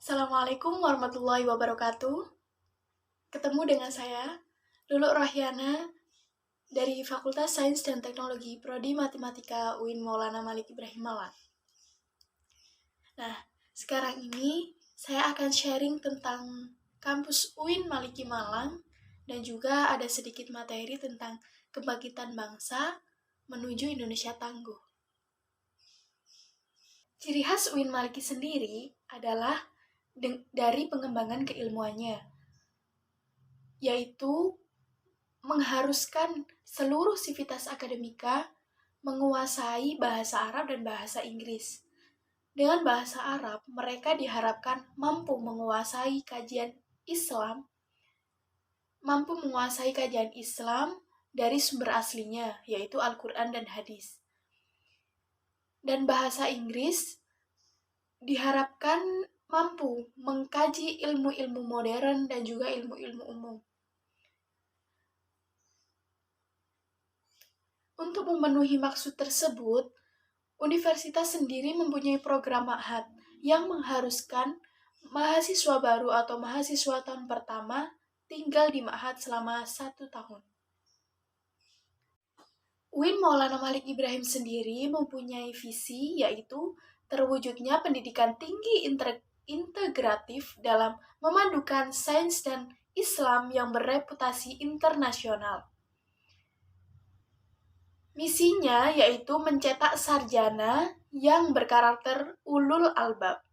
Assalamualaikum warahmatullahi wabarakatuh. Ketemu dengan saya, Lulu Rohiana, dari Fakultas Sains dan Teknologi Prodi Matematika UIN Maulana Malik Ibrahim Malang. Nah, sekarang ini saya akan sharing tentang kampus UIN Maliki Malang dan juga ada sedikit materi tentang kebangkitan bangsa menuju Indonesia tangguh. Ciri khas UIN Maliki sendiri adalah dari pengembangan keilmuannya, yaitu mengharuskan seluruh sivitas akademika menguasai bahasa Arab dan bahasa Inggris. Dengan bahasa Arab, mereka diharapkan mampu menguasai kajian Islam dari sumber aslinya, yaitu Al-Quran dan Hadis. Dan bahasa Inggris diharapkan mampu mengkaji ilmu-ilmu modern dan juga ilmu-ilmu umum. Untuk memenuhi maksud tersebut, universitas sendiri mempunyai program ma'had yang mengharuskan mahasiswa baru atau mahasiswa tahun pertama tinggal di ma'had selama 1 tahun. UIN Maulana Malik Ibrahim sendiri mempunyai visi yaitu terwujudnya pendidikan tinggi integratif dalam memadukan sains dan Islam yang bereputasi internasional. Misinya yaitu mencetak sarjana yang berkarakter ulul albab,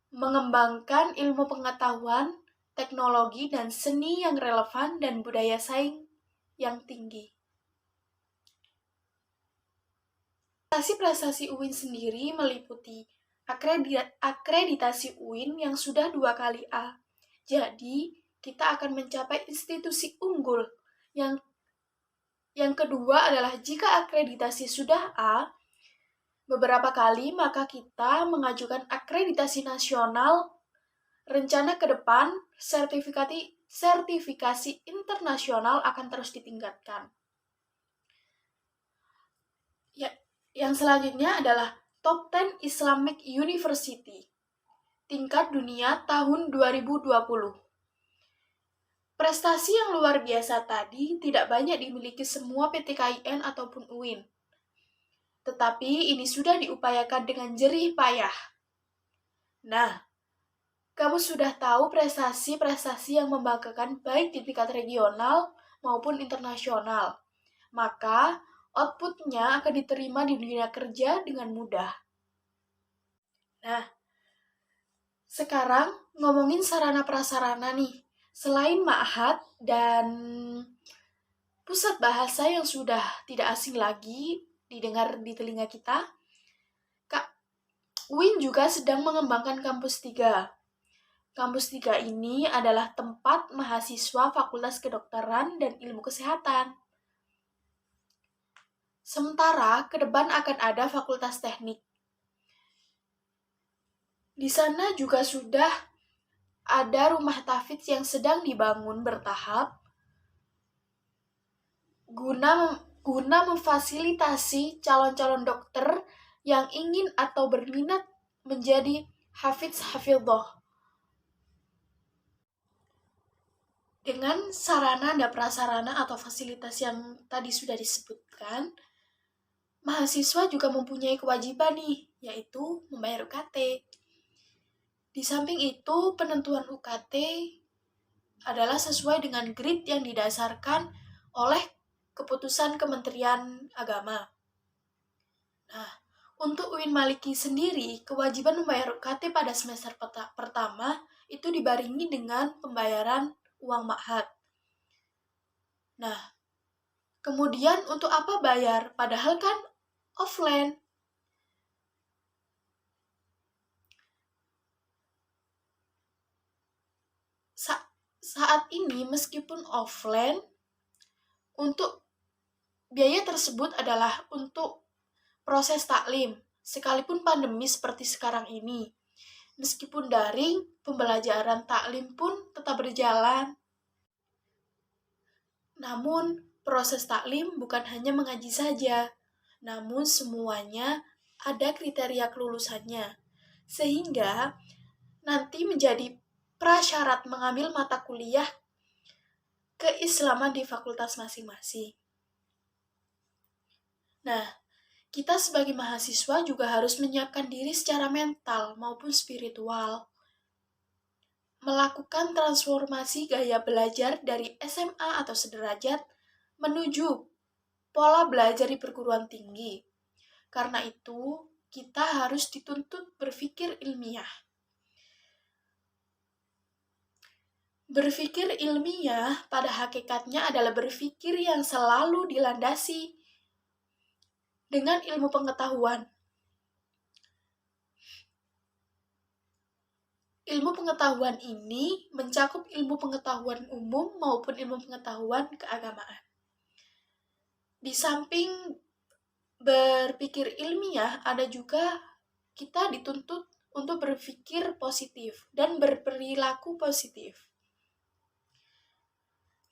mengembangkan ilmu pengetahuan, teknologi, dan seni yang relevan dan budaya saing yang tinggi. Prestasi UIN sendiri meliputi akreditasi UIN yang sudah 2 kali A. Jadi, kita akan mencapai institusi unggul. Yang kedua adalah jika akreditasi sudah A, beberapa kali maka kita mengajukan akreditasi nasional. Rencana ke depan, sertifikasi internasional akan terus ditingkatkan. Yang selanjutnya adalah Top 10 Islamic University tingkat dunia tahun 2020. Prestasi yang luar biasa tadi tidak banyak dimiliki semua PTKIN ataupun UIN. Tetapi ini sudah diupayakan dengan jerih payah. Nah, kamu sudah tahu prestasi-prestasi yang membanggakan baik di tingkat regional maupun internasional. Maka, outputnya akan diterima di dunia kerja dengan mudah. Nah, sekarang ngomongin sarana-prasarana nih. Selain ma'had dan pusat bahasa yang sudah tidak asing lagi didengar di telinga kita, UIN juga sedang mengembangkan Kampus 3. Kampus 3 ini adalah tempat mahasiswa Fakultas Kedokteran dan Ilmu Kesehatan. Sementara ke depan akan ada Fakultas Teknik. Di sana juga sudah ada rumah tahfidz yang sedang dibangun bertahap guna memfasilitasi calon-calon dokter yang ingin atau berminat menjadi hafidz-hafidzoh. Dengan sarana dan prasarana atau fasilitas yang tadi sudah disebutkan, mahasiswa juga mempunyai kewajiban nih, yaitu membayar UKT. Di samping itu, penentuan UKT adalah sesuai dengan grid yang didasarkan oleh keputusan Kementerian Agama. Nah, untuk UIN Maliki sendiri, kewajiban membayar UKT pada semester pertama itu dibarengi dengan pembayaran uang ma'had. Nah, kemudian untuk apa bayar? Padahal kan offline. Saat ini meskipun offline, untuk biaya tersebut adalah untuk proses taklim, sekalipun pandemi seperti sekarang ini. Meskipun daring, pembelajaran taklim pun tetap berjalan. Namun, proses taklim bukan hanya mengaji saja, namun semuanya ada kriteria kelulusannya. Sehingga nanti menjadi prasyarat mengambil mata kuliah keislaman di fakultas masing-masing. Nah, kita sebagai mahasiswa juga harus menyiapkan diri secara mental maupun spiritual. Melakukan transformasi gaya belajar dari SMA atau sederajat menuju pola belajar di perguruan tinggi. Karena itu, kita harus dituntut berpikir ilmiah. Berpikir ilmiah pada hakikatnya adalah berpikir yang selalu dilandasi dengan ilmu pengetahuan. Ilmu pengetahuan ini mencakup ilmu pengetahuan umum maupun ilmu pengetahuan keagamaan. Di samping berpikir ilmiah, ada juga kita dituntut untuk berpikir positif dan berperilaku positif.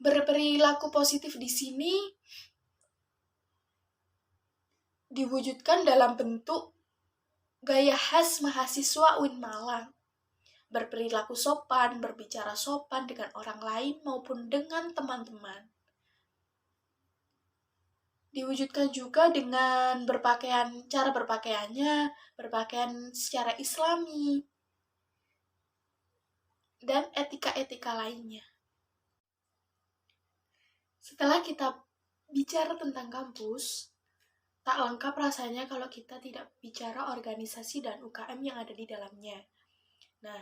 Berperilaku positif di sini diwujudkan dalam bentuk gaya khas mahasiswa UIN Malang. Berperilaku sopan, berbicara sopan dengan orang lain maupun dengan teman-teman. Diwujudkan juga dengan cara berpakaiannya, berpakaian secara islami, dan etika-etika lainnya. Setelah kita bicara tentang kampus, tak lengkap rasanya kalau kita tidak bicara organisasi dan UKM yang ada di dalamnya. Nah,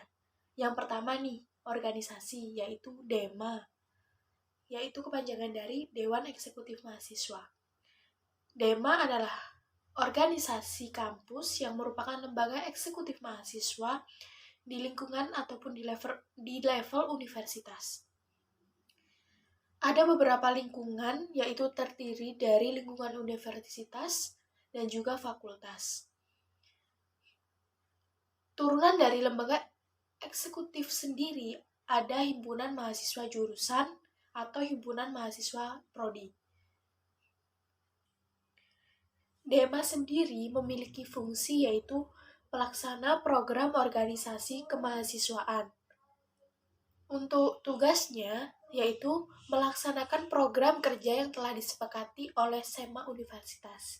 yang pertama nih, organisasi, yaitu DEMA, yaitu kepanjangan dari Dewan Eksekutif Mahasiswa. DEMA adalah organisasi kampus yang merupakan lembaga eksekutif mahasiswa di lingkungan ataupun di level universitas. Ada beberapa lingkungan, yaitu terdiri dari lingkungan universitas dan juga fakultas. Turunan dari lembaga eksekutif sendiri ada himpunan mahasiswa jurusan atau himpunan mahasiswa prodi. DEMA sendiri memiliki fungsi yaitu pelaksana program organisasi kemahasiswaan. Untuk tugasnya yaitu melaksanakan program kerja yang telah disepakati oleh SEMA Universitas,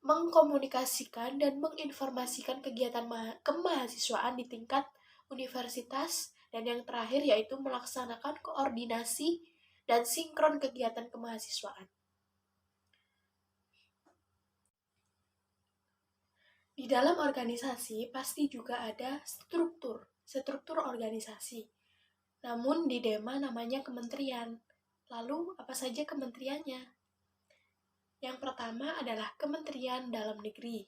mengkomunikasikan dan menginformasikan kegiatan kemahasiswaan di tingkat universitas, dan yang terakhir yaitu melaksanakan koordinasi dan sinkron kegiatan kemahasiswaan. Di dalam organisasi pasti juga ada struktur organisasi. Namun di DEMA namanya kementerian. Lalu apa saja kementeriannya? Yang pertama adalah Kementerian Dalam Negeri.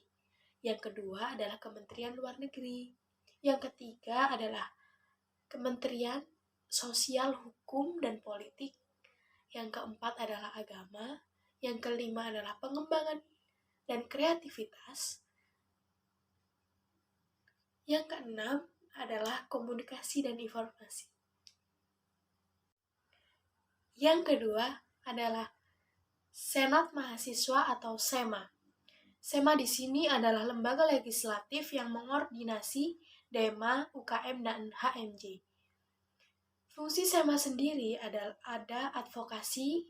Yang kedua adalah Kementerian Luar Negeri. Yang ketiga adalah Kementerian Sosial, Hukum, dan Politik. Yang keempat adalah Agama. Yang kelima adalah Pengembangan dan Kreativitas. Yang keenam adalah Komunikasi dan Informasi. Yang kedua adalah Senat Mahasiswa atau SEMA. SEMA di sini adalah lembaga legislatif yang mengordinasi DEMA, UKM, dan HMJ. Fungsi SEMA sendiri ada advokasi,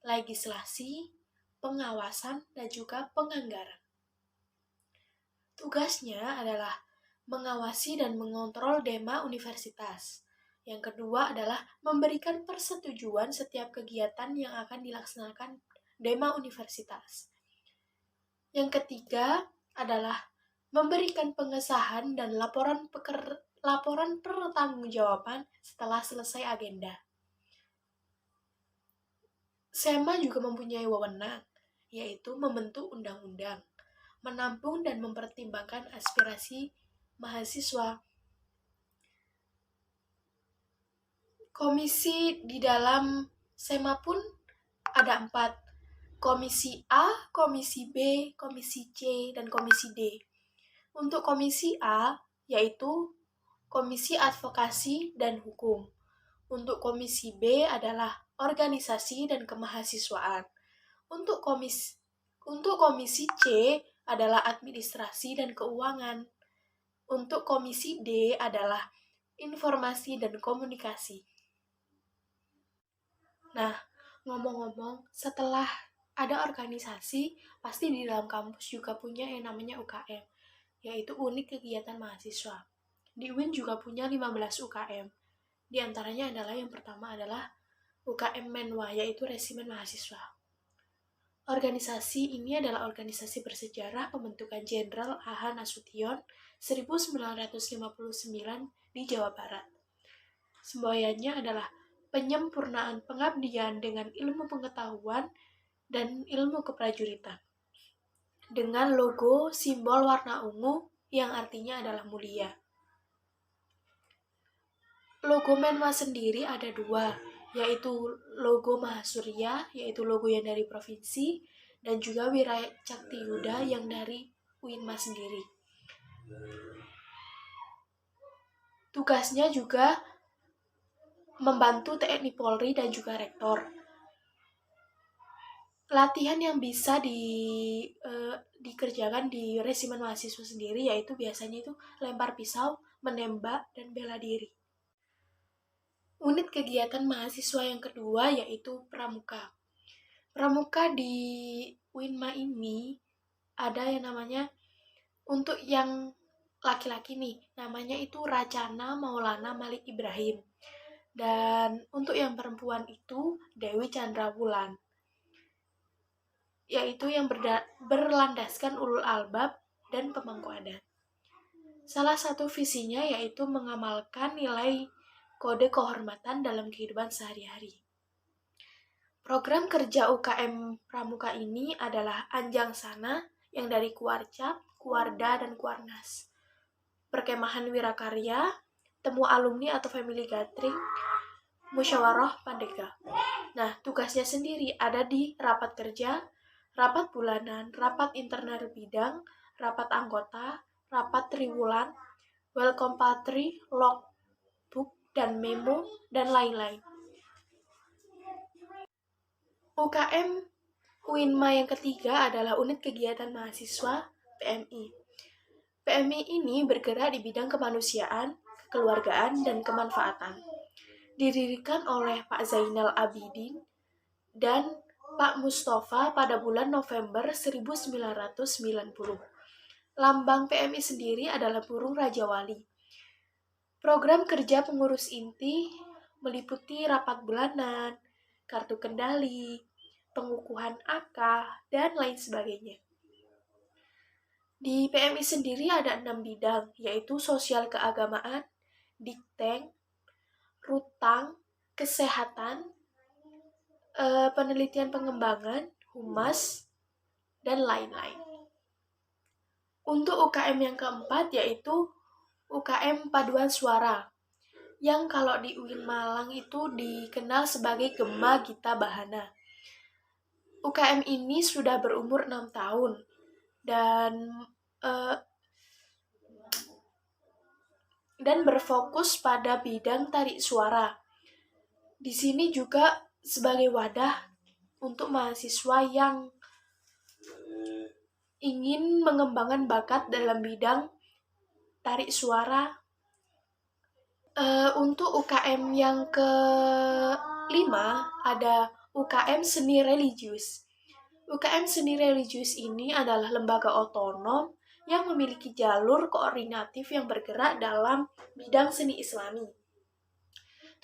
legislasi, pengawasan, dan juga penganggaran. Tugasnya adalah mengawasi dan mengontrol DEMA universitas. Yang kedua adalah memberikan persetujuan setiap kegiatan yang akan dilaksanakan DEMA universitas. Yang ketiga adalah memberikan pengesahan dan laporan pertanggungjawaban setelah selesai agenda. SEMA juga mempunyai wewenang, yaitu membentuk undang-undang, menampung dan mempertimbangkan aspirasi mahasiswa. Komisi di dalam SEMA pun ada 4. Komisi A, Komisi B, Komisi C, dan Komisi D. Untuk Komisi A, yaitu Komisi Advokasi dan Hukum. Untuk Komisi B adalah Organisasi dan Kemahasiswaan. Untuk Komisi C adalah Administrasi dan Keuangan. Untuk komisi D adalah informasi dan komunikasi. Nah, ngomong-ngomong, setelah ada organisasi, pasti di dalam kampus juga punya yang namanya UKM, yaitu unit kegiatan mahasiswa. Di UIN juga punya 15 UKM. Di antaranya adalah yang pertama adalah UKM Menwa, yaitu Resimen Mahasiswa. Organisasi ini adalah organisasi bersejarah pembentukan Jenderal A.H. Nasution 1959 di Jawa Barat. Semboyannya adalah penyempurnaan pengabdian dengan ilmu pengetahuan dan ilmu keprajuritan. Dengan logo simbol warna ungu yang artinya adalah mulia. Logo Menwa sendiri ada dua, yaitu logo Mahasurya, yaitu logo yang dari provinsi, dan juga Wiraya Cakti Yuda yang dari UINMA sendiri. Tugasnya juga membantu TNI Polri dan juga rektor. Latihan yang bisa dikerjakan di resimen mahasiswa sendiri yaitu biasanya itu lempar pisau, menembak, dan bela diri. Unit kegiatan mahasiswa yang kedua yaitu pramuka. Pramuka di UINMA ini ada yang namanya, untuk yang laki-laki nih, namanya itu Racana Maulana Malik Ibrahim. Dan untuk yang perempuan itu Dewi Chandrawulan, yaitu yang berlandaskan ulul albab dan pemangku adat. Salah satu visinya yaitu mengamalkan nilai kode kehormatan dalam kehidupan sehari-hari. Program kerja UKM Pramuka ini adalah Anjang Sana yang dari Kuarcap, Kuarda, dan Kuarnas. Perkemahan Wirakarya, temu alumni atau family gathering, musyawarah pandega. Nah, tugasnya sendiri ada di rapat kerja, rapat bulanan, rapat internal bidang, rapat anggota, rapat triwulan, welcome party, logbook, dan memo, dan lain-lain. UKM UINMA yang ketiga adalah unit kegiatan mahasiswa PMI. PMI ini bergerak di bidang kemanusiaan, kekeluargaan, dan kemanfaatan. Didirikan oleh Pak Zainal Abidin dan Pak Mustafa pada bulan November 1990. Lambang PMI sendiri adalah burung Raja Wali. Program kerja pengurus inti meliputi rapat bulanan, kartu kendali, pengukuhan AK, dan lain sebagainya. Di PMI sendiri ada 6 bidang, yaitu sosial keagamaan, dikteng, rutang, kesehatan, penelitian pengembangan, humas, dan lain-lain. Untuk UKM yang keempat yaitu UKM Paduan Suara, yang kalau di UIN Malang itu dikenal sebagai Gema Gita Bahana. UKM ini sudah berumur 6 tahun dan berfokus pada bidang tarik suara. Di sini juga sebagai wadah untuk mahasiswa yang ingin mengembangkan bakat dalam bidang tarik suara. Untuk UKM yang kelima ada UKM Seni Religius. UKM Seni Religius ini adalah lembaga otonom yang memiliki jalur koordinatif yang bergerak dalam bidang seni Islami.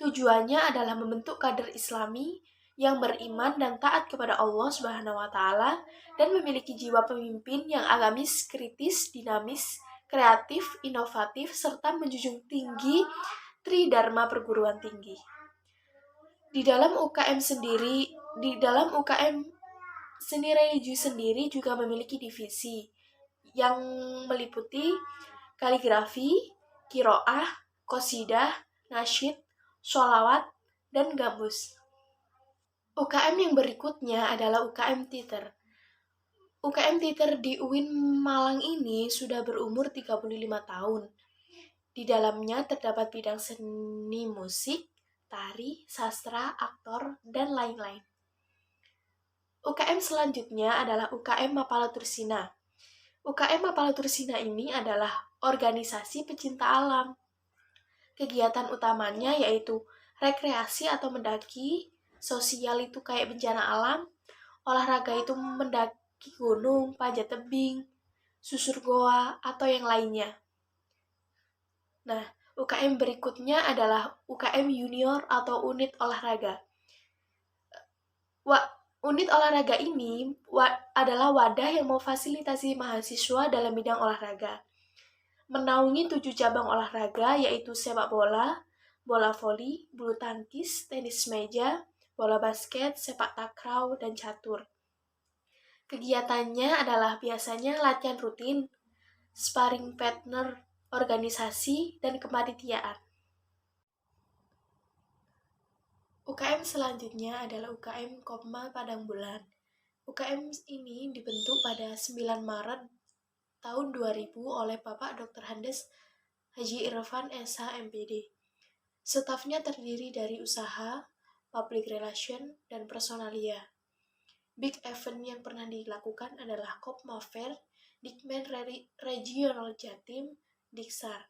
Tujuannya adalah membentuk kader Islami yang beriman dan taat kepada Allah Subhanahu wa taala dan memiliki jiwa pemimpin yang agamis, kritis, dinamis, kreatif, inovatif, serta menjunjung tinggi Tridharma perguruan tinggi. Di dalam UKM Seni Religius sendiri juga memiliki divisi yang meliputi kaligrafi, qiraah, qasidah, nasyid, sholawat, dan gambus. UKM yang berikutnya adalah UKM Teater. UKM Teater di UIN Malang ini sudah berumur 35 tahun. Di dalamnya terdapat bidang seni musik, tari, sastra, aktor, dan lain-lain. UKM selanjutnya adalah UKM Mapala Tursina. UKM Mapala Tursina ini adalah organisasi pecinta alam. Kegiatan utamanya yaitu rekreasi atau mendaki, sosial itu kayak bencana alam, olahraga itu mendaki gunung, panjat tebing, susur goa, atau yang lainnya. Nah, UKM berikutnya adalah UKM Junior atau unit olahraga. Unit olahraga ini adalah wadah yang memfasilitasi mahasiswa dalam bidang olahraga. Menaungi 7 cabang olahraga yaitu sepak bola, bola voli, bulu tangkis, tenis meja, bola basket, sepak takraw, dan catur. Kegiatannya adalah biasanya latihan rutin, sparring partner, organisasi, dan kepanitiaan. UKM selanjutnya adalah UKM Kopma Padang Bulan. UKM ini dibentuk pada 9 Maret tahun 2000 oleh Bapak Dr. Handes Haji Irfan SH MPD. Stafnya terdiri dari usaha, public relation, dan personalia. Big event yang pernah dilakukan adalah Kopma Fair, Dikmen Regional Jatim, Diksar.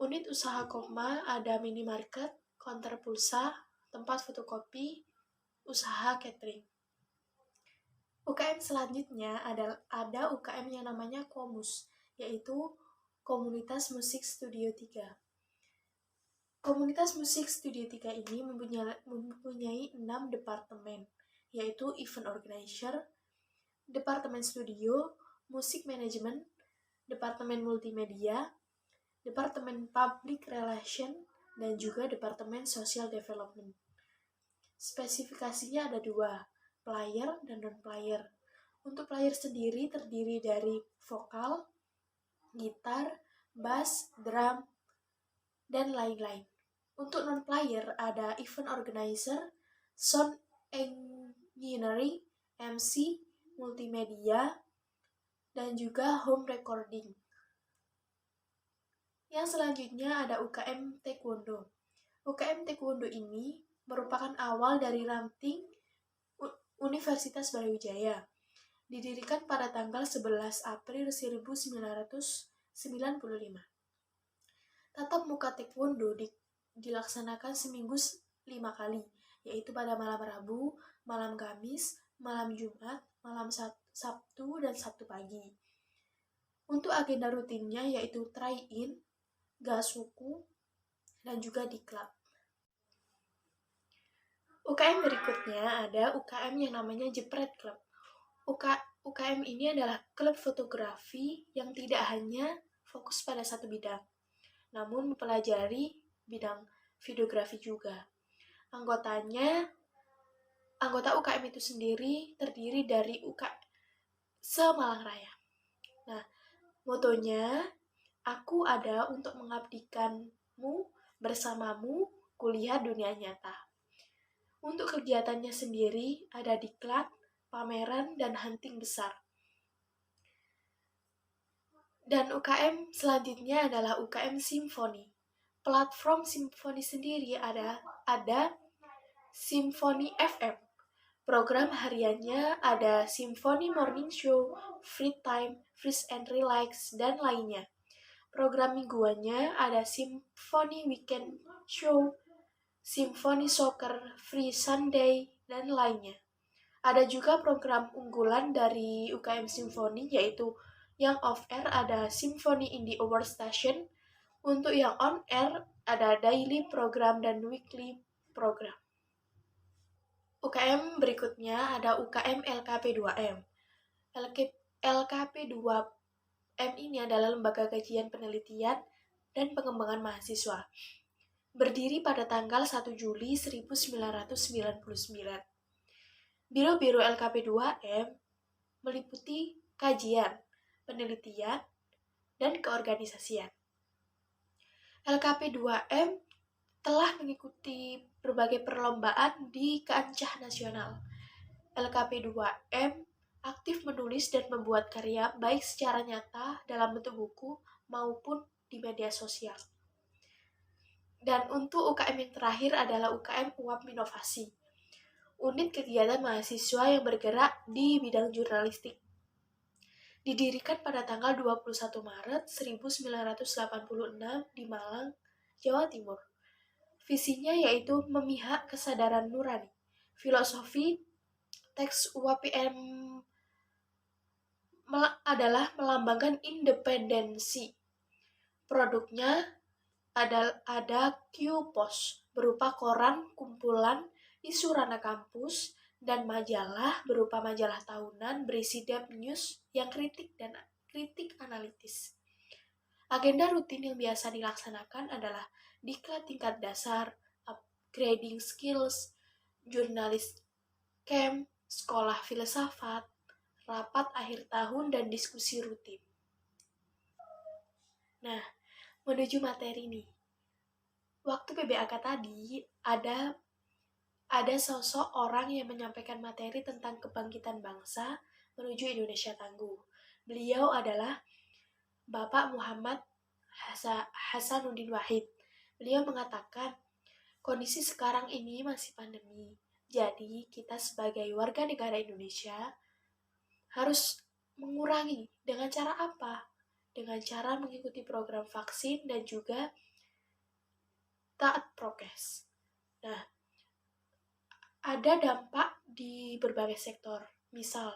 Unit usaha Kopma ada minimarket, konter pulsa, tempat fotokopi, usaha catering. UKM selanjutnya ada UKM yang namanya Komus, yaitu Komunitas Musik Studio 3. Komunitas Musik Studio 3 ini mempunyai 6 departemen, yaitu Event Organizer, Departemen Studio, Musik Management, Departemen Multimedia, Departemen Public Relation, dan juga Departemen Social Development. Spesifikasinya ada 2, player dan non-player. Untuk player sendiri terdiri dari vokal, gitar, bass, drum, dan lain-lain. Untuk non-player ada event organizer, sound engineering, MC, multimedia, dan juga home recording. Yang selanjutnya ada UKM Taekwondo. UKM Taekwondo ini merupakan awal dari ranting Universitas Brawijaya. Didirikan pada tanggal 11 April 1995. Tatap muka Taekwondo dilaksanakan seminggu 5 kali, yaitu pada malam Rabu, malam Kamis, malam Jumat, malam Sabtu, dan Sabtu pagi. Untuk agenda rutinnya yaitu try-in, gasuku, dan juga diklat. UKM berikutnya ada UKM yang namanya Jepret Club. UKM ini adalah klub fotografi yang tidak hanya fokus pada satu bidang, namun mempelajari bidang videografi juga. Anggota UKM itu sendiri terdiri dari se-Malang Raya. Nah, motonya, aku ada untuk mengabdikanmu, bersamamu, kuliah dunia nyata. Untuk kegiatannya sendiri ada diklat, pameran, dan hunting besar. Dan UKM selanjutnya adalah UKM Simfoni. Platform Simfoni sendiri ada Simfoni FM. Program hariannya ada Simfoni Morning Show, Free Time, Freeze and Relax, dan lainnya. Program mingguannya ada Simfoni Weekend Show, Simfoni Soccer, Free Sunday, dan lainnya. Ada juga program unggulan dari UKM Simfoni, yaitu yang off-air ada Simfoni Indie Award Station. Untuk yang on-air ada daily program dan weekly program. UKM berikutnya ada UKM LKP2M. LKP2M ini adalah lembaga kajian penelitian dan pengembangan mahasiswa. Berdiri pada tanggal 1 Juli 1999. Biro-biro LKP2M meliputi kajian, penelitian, dan keorganisasian. LKP2M telah mengikuti berbagai perlombaan di kancah nasional. LKP2M aktif menulis dan membuat karya baik secara nyata dalam bentuk buku maupun di media sosial. Dan untuk UKM yang terakhir adalah UKM UAP Inovasi. Unit kegiatan mahasiswa yang bergerak di bidang jurnalistik. Didirikan pada tanggal 21 Maret 1986 di Malang, Jawa Timur. Visinya yaitu memihak kesadaran nurani. Filosofi teks UAPM adalah melambangkan independensi. Produknya ada Q-Pos berupa koran kumpulan isu ranah kampus dan majalah berupa majalah tahunan berisi depth news yang kritik analitis. Agenda rutin yang biasa dilaksanakan adalah diklat tingkat dasar, upgrading skills, jurnalis camp, sekolah filsafat, rapat akhir tahun, dan diskusi rutin. Nah, menuju materi nih. Waktu PBAK tadi ada sosok orang yang menyampaikan materi tentang kebangkitan bangsa menuju Indonesia tangguh. Beliau adalah Bapak Muhammad Hasanuddin Wahid. Beliau mengatakan, kondisi sekarang ini masih pandemi. Jadi, kita sebagai warga negara Indonesia harus mengurangi. Dengan cara apa? Dengan cara mengikuti program vaksin dan juga taat prokes. Nah, ada dampak di berbagai sektor. Misal,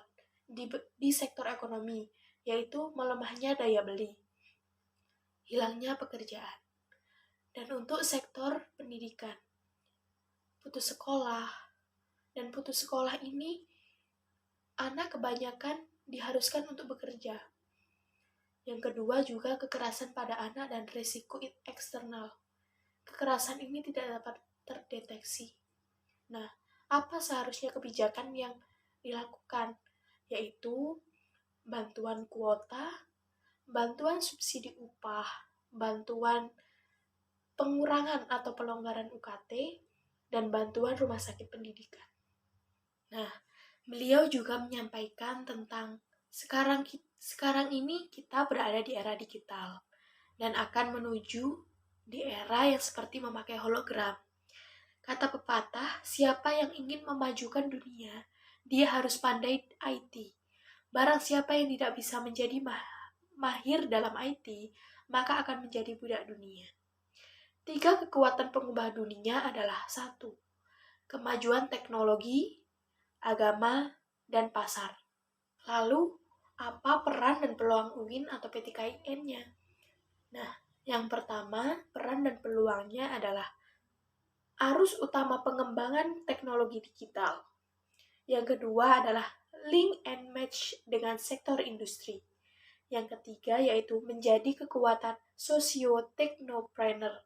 di sektor ekonomi, yaitu melemahnya daya beli, hilangnya pekerjaan. Dan untuk sektor pendidikan, putus sekolah. Dan putus sekolah ini, anak kebanyakan diharuskan untuk bekerja. Yang kedua juga kekerasan pada anak dan risiko eksternal. Kekerasan ini tidak dapat terdeteksi. Nah, apa seharusnya kebijakan yang dilakukan? Yaitu bantuan kuota, bantuan subsidi upah, bantuan pengurangan atau pelonggaran UKT, dan bantuan rumah sakit pendidikan. Nah, beliau juga menyampaikan tentang sekarang ini kita berada di era digital dan akan menuju di era yang seperti memakai hologram. Kata pepatah, siapa yang ingin memajukan dunia, dia harus pandai IT. Barang siapa yang tidak bisa menjadi mahir dalam IT, maka akan menjadi budak dunia. 3 kekuatan pengubah dunia adalah 1. Kemajuan teknologi, agama, dan pasar. Lalu, apa peran dan peluang UIN atau PTKIN-nya? Nah, yang pertama, peran dan peluangnya adalah arus utama pengembangan teknologi digital. Yang kedua adalah link and match dengan sektor industri. Yang ketiga yaitu menjadi kekuatan socio-teknopreneur.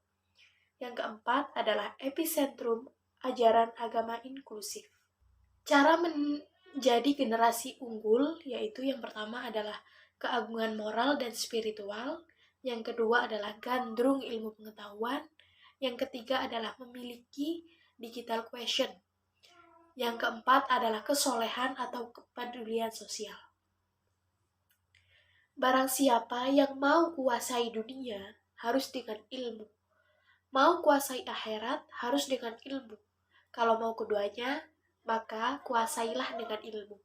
Yang keempat adalah epicentrum ajaran agama inklusif. Cara menjadi generasi unggul yaitu yang pertama adalah keagungan moral dan spiritual, yang kedua adalah gandrung ilmu pengetahuan, yang ketiga adalah memiliki digital quotient, yang keempat adalah kesolehan atau kepedulian sosial. Barang siapa yang mau kuasai dunia harus dengan ilmu. Mau kuasai akhirat harus dengan ilmu. Kalau mau keduanya, maka kuasailah dengan ilmu.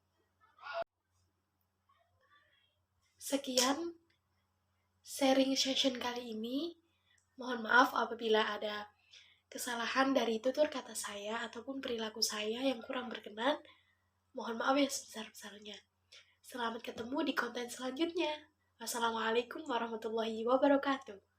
Sekian sharing session kali ini. Mohon maaf apabila ada kesalahan dari tutur kata saya ataupun perilaku saya yang kurang berkenan. Mohon maaf yang sebesar-besarnya. Selamat ketemu di konten selanjutnya. Wassalamualaikum warahmatullahi wabarakatuh.